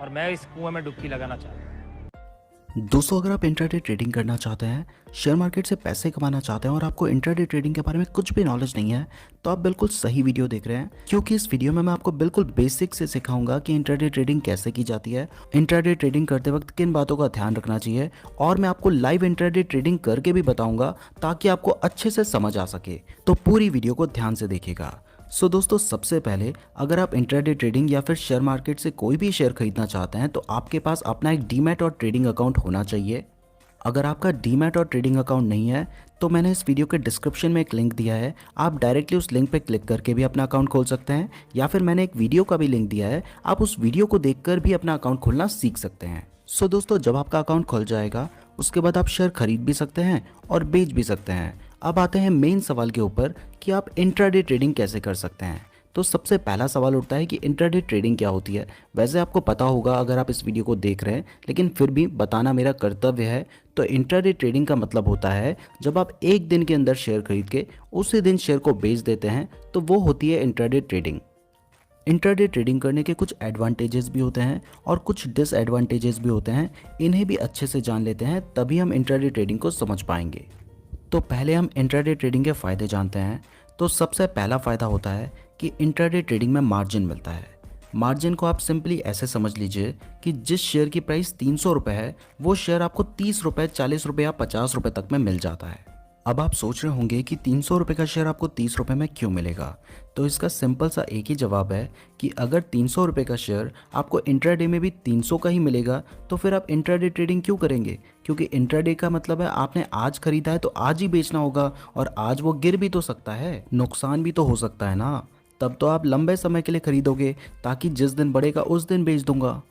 और मैं इस कुएं में डुबकी लगाना चाहता हूँ। दोस्तों, अगर आप इंट्राडे ट्रेडिंग करना चाहते हैं, शेयर मार्केट से पैसे कमाना चाहते हैं और आपको इंट्राडे ट्रेडिंग के बारे में कुछ भी नॉलेज नहीं है, तो आप बिल्कुल सही वीडियो देख रहे हैं। क्योंकि इस वीडियो में मैं आपको बिल्कुल बेसिक से सिखाऊंगा कि इंट्राडे ट्रेडिंग कैसे की जाती है, इंट्राडे ट्रेडिंग करते वक्त किन बातों का ध्यान रखना चाहिए, और मैं आपको लाइव इंट्राडे ट्रेडिंग करके भी बताऊंगा ताकि आपको अच्छे से समझ आ सके। तो पूरी वीडियो को ध्यान से देखिएगा। दोस्तों, सबसे पहले अगर आप इंट्राडे ट्रेडिंग या फिर शेयर मार्केट से कोई भी शेयर खरीदना चाहते हैं, तो आपके पास अपना एक डीमैट और ट्रेडिंग अकाउंट होना चाहिए। अगर आपका डीमैट और ट्रेडिंग अकाउंट नहीं है, तो मैंने इस वीडियो के डिस्क्रिप्शन में एक लिंक दिया है, आप डायरेक्टली उस लिंक पर क्लिक करके भी अपना अकाउंट खोल सकते हैं, या फिर मैंने एक वीडियो का भी लिंक दिया है, आप उस वीडियो को देखकर भी अपना अकाउंट खोलना सीख सकते हैं। दोस्तों, जब आपका अकाउंट खुल जाएगा, उसके बाद आप शेयर खरीद भी सकते हैं और बेच भी सकते हैं। अब आते हैं मेन सवाल के ऊपर कि आप इंट्राडे ट्रेडिंग कैसे कर सकते हैं। तो सबसे पहला सवाल उठता है कि इंट्राडे ट्रेडिंग क्या होती है। वैसे आपको पता होगा अगर आप इस वीडियो को देख रहे हैं, लेकिन फिर भी बताना मेरा कर्तव्य है। तो इंट्राडे ट्रेडिंग का मतलब होता है जब आप एक दिन के अंदर शेयर खरीद के उसी दिन शेयर को बेच देते हैं, तो वो होती है इंट्राडे ट्रेडिंग। इंट्राडे ट्रेडिंग करने के कुछ एडवांटेजेस भी होते हैं और कुछ डिसएडवांटेजेस भी होते हैं। इन्हें भी अच्छे से जान लेते हैं, तभी हम इंट्राडे ट्रेडिंग को समझ पाएंगे। तो पहले हम इंट्राडे ट्रेडिंग के फ़ायदे जानते हैं। तो सबसे पहला फ़ायदा होता है कि इंट्राडे ट्रेडिंग में मार्जिन मिलता है। मार्जिन को आप सिंपली ऐसे समझ लीजिए कि जिस शेयर की प्राइस 300 रुपये है, वो शेयर आपको 30 रुपये, 40 रुपये या 50 रुपये तक में मिल जाता है। अब आप सोच रहे होंगे कि 300 रुपये का शेयर आपको 30 रुपये में क्यों मिलेगा। तो इसका सिंपल सा एक ही जवाब है कि अगर 300 रुपये का शेयर आपको इंट्राडे में भी 300 का ही मिलेगा, तो फिर आप इंट्राडे ट्रेडिंग क्यों करेंगे। क्योंकि इंट्राडे का मतलब है आपने आज खरीदा है तो आज ही बेचना होगा, और आज वो गिर भी तो सकता है, नुकसान भी तो हो सकता है ना। तब तो आप लंबे समय के लिए खरीदोगे ताकि जिस दिन बढ़ेगा उस दिन बेच दूंगा।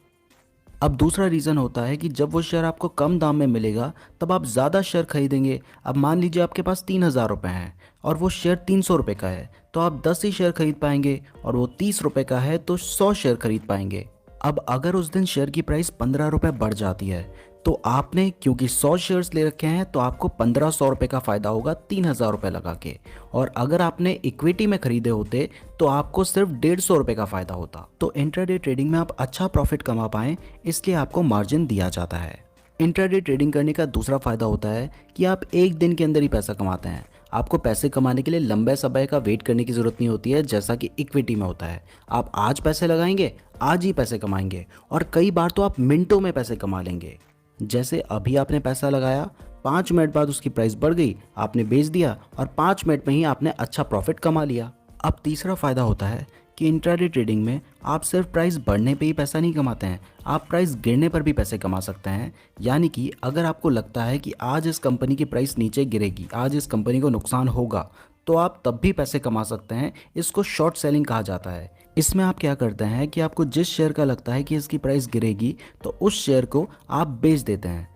अब दूसरा रीज़न होता है कि जब वो शेयर आपको कम दाम में मिलेगा, तब आप ज़्यादा शेयर खरीदेंगे। अब मान लीजिए आपके पास 3,000 रुपये हैं और वो शेयर 300 रुपये का है, तो आप 10 ही शेयर खरीद पाएंगे, और वो 30 रुपये का है तो 100 शेयर खरीद पाएंगे। अब अगर उस दिन शेयर की प्राइस 15 रुपये बढ़ जाती है, तो आपने क्योंकि 100 शेयर्स ले रखे हैं, तो आपको 1500 रुपये का फ़ायदा होगा 3,000 रुपये लगा के। और अगर आपने इक्विटी में खरीदे होते, तो आपको सिर्फ 150 रुपये का फ़ायदा होता। तो इंट्राडे ट्रेडिंग में आप अच्छा प्रॉफिट कमा पाएँ, इसलिए आपको मार्जिन दिया जाता है। इंट्राडे ट्रेडिंग करने का दूसरा फ़ायदा होता है कि आप एक दिन के अंदर ही पैसा कमाते हैं। आपको पैसे कमाने के लिए लंबे समय का वेट करने की ज़रूरत नहीं होती है, जैसा कि इक्विटी में होता है। आप आज पैसे लगाएंगे, आज ही पैसे कमाएंगे, और कई बार तो आप मिनटों में पैसे कमा लेंगे। जैसे अभी आपने पैसा लगाया, 5 मिनट बाद उसकी प्राइस बढ़ गई, आपने बेच दिया, और 5 मिनट में ही आपने अच्छा प्रॉफिट कमा लिया। अब तीसरा फ़ायदा होता है कि इंट्राडे ट्रेडिंग में आप सिर्फ प्राइस बढ़ने पे ही पैसा नहीं कमाते हैं, आप प्राइस गिरने पर भी पैसे कमा सकते हैं। यानी कि अगर आपको लगता है कि आज इस कंपनी की प्राइस नीचे गिरेगी, आज इस कंपनी को नुकसान होगा, तो आप तब भी पैसे कमा सकते हैं। इसको शॉर्ट सेलिंग कहा जाता है। इसमें आप क्या करते हैं कि आपको जिस शेयर का लगता है कि इसकी प्राइस गिरेगी, तो उस शेयर को आप बेच देते हैं।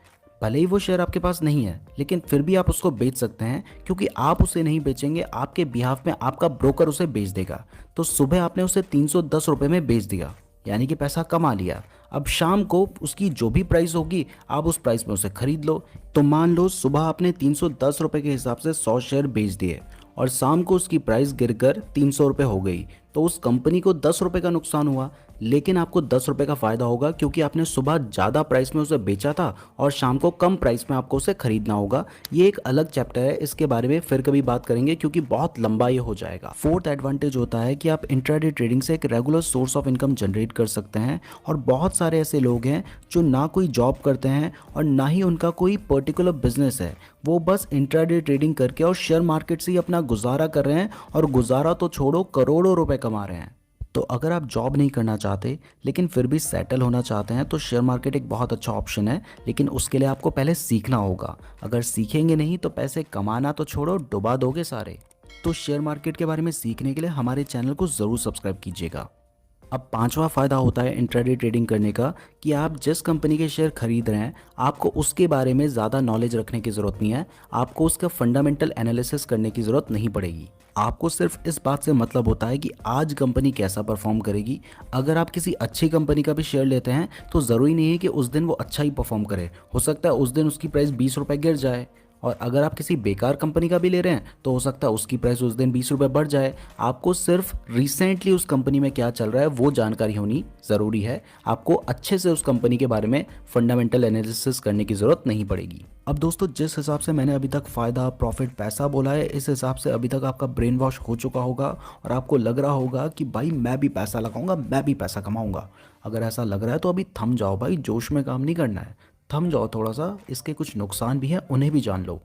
भले ही वो शेयर आपके पास नहीं है, लेकिन फिर भी आप उसको बेच सकते हैं, क्योंकि आप उसे नहीं बेचेंगे, आपके बिहाफ में आपका ब्रोकर उसे बेच देगा। तो सुबह आपने उसे 310 रुपये में बेच दिया, यानी कि पैसा कमा लिया। अब शाम को उसकी जो भी प्राइस होगी, आप उस प्राइस में उसे खरीद लो। तो मान लो सुबह आपने 310 रुपये के हिसाब से 100 शेयर बेच दिए, और शाम को उसकी प्राइस गिरकर 300 रुपये हो गई, तो उस कंपनी को 10 रुपये का नुकसान हुआ, लेकिन आपको 10 रुपये का फ़ायदा होगा, क्योंकि आपने सुबह ज़्यादा प्राइस में उसे बेचा था और शाम को कम प्राइस में आपको उसे खरीदना होगा। ये एक अलग चैप्टर है, इसके बारे में फिर कभी बात करेंगे, क्योंकि बहुत लंबा ये हो जाएगा। फोर्थ एडवांटेज होता है कि आप इंट्राडे ट्रेडिंग से एक regular source of income generate कर सकते हैं। और बहुत सारे ऐसे लोग हैं जो ना कोई जॉब करते हैं और ना ही उनका कोई पर्टिकुलर बिजनेस है, वो बस इंट्राडे ट्रेडिंग करके और शेयर मार्केट से ही अपना गुजारा कर रहे हैं, और गुजारा तो छोड़ो, करोड़ों रुपए कमा रहे हैं। तो अगर आप जॉब नहीं करना चाहते लेकिन फिर भी सेटल होना चाहते हैं, तो शेयर मार्केट एक बहुत अच्छा ऑप्शन है, लेकिन उसके लिए आपको पहले सीखना होगा। अगर सीखेंगे नहीं तो पैसे कमाना तो छोड़ो, डुबा दोगे सारे। तो शेयर मार्केट के बारे में सीखने के लिए हमारे चैनल को ज़रूर सब्सक्राइब कीजिएगा। अब पांचवा फ़ायदा होता है इंट्राडे ट्रेडिंग करने का कि आप जिस कंपनी के शेयर खरीद रहे हैं, आपको उसके बारे में ज़्यादा नॉलेज रखने की ज़रूरत नहीं है, आपको उसका फंडामेंटल एनालिसिस करने की ज़रूरत नहीं पड़ेगी। आपको सिर्फ इस बात से मतलब होता है कि आज कंपनी कैसा परफॉर्म करेगी। अगर आप किसी अच्छी कंपनी का भी शेयर लेते हैं, तो ज़रूरी नहीं है कि उस दिन वो अच्छा ही परफॉर्म करे, हो सकता है उस दिन उसकी प्राइस 20 रुपये गिर जाए, और अगर आप किसी बेकार कंपनी का भी ले रहे हैं तो हो सकता है उसकी प्राइस उस दिन 20 रुपये बढ़ जाए। आपको सिर्फ रिसेंटली उस कंपनी में क्या चल रहा है वो जानकारी होनी ज़रूरी है। आपको अच्छे से उस कंपनी के बारे में फंडामेंटल एनालिसिस करने की ज़रूरत नहीं पड़ेगी। अब दोस्तों, जिस हिसाब से मैंने अभी तक फ़ायदा, प्रॉफिट, पैसा बोला है, इस हिसाब से अभी तक आपका ब्रेन वॉश हो चुका होगा और आपको लग रहा होगा कि भाई मैं भी पैसा लगाऊंगा, मैं भी पैसा कमाऊंगा। अगर ऐसा लग रहा है तो अभी थम जाओ भाई, जोश में काम नहीं करना है, थम जाओ थोड़ा सा। इसके कुछ नुकसान भी हैं, उन्हें भी जान लो।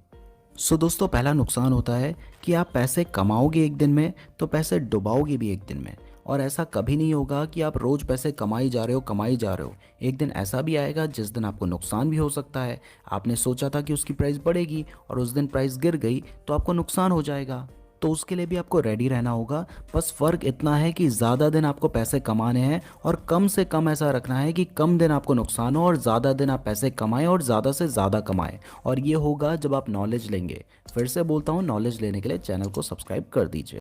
सो दोस्तों, पहला नुकसान होता है कि आप पैसे कमाओगे एक दिन में तो पैसे डुबाओगे भी एक दिन में। और ऐसा कभी नहीं होगा कि आप रोज़ पैसे कमाई जा रहे हो, कमाई जा रहे हो। एक दिन ऐसा भी आएगा जिस दिन आपको नुकसान भी हो सकता है। आपने सोचा था कि उसकी प्राइस बढ़ेगी और उस दिन प्राइस गिर गई तो आपको नुकसान हो जाएगा। तो उसके लिए भी आपको रेडी रहना होगा। बस फ़र्क इतना है कि ज़्यादा दिन आपको पैसे कमाने हैं और कम से कम ऐसा रखना है कि कम दिन आपको नुकसान हो और ज़्यादा दिन आप पैसे कमाएं और ज़्यादा से ज़्यादा कमाएं। और ये होगा जब आप नॉलेज लेंगे। फिर से बोलता हूँ, नॉलेज लेने के लिए चैनल को सब्सक्राइब कर दीजिए।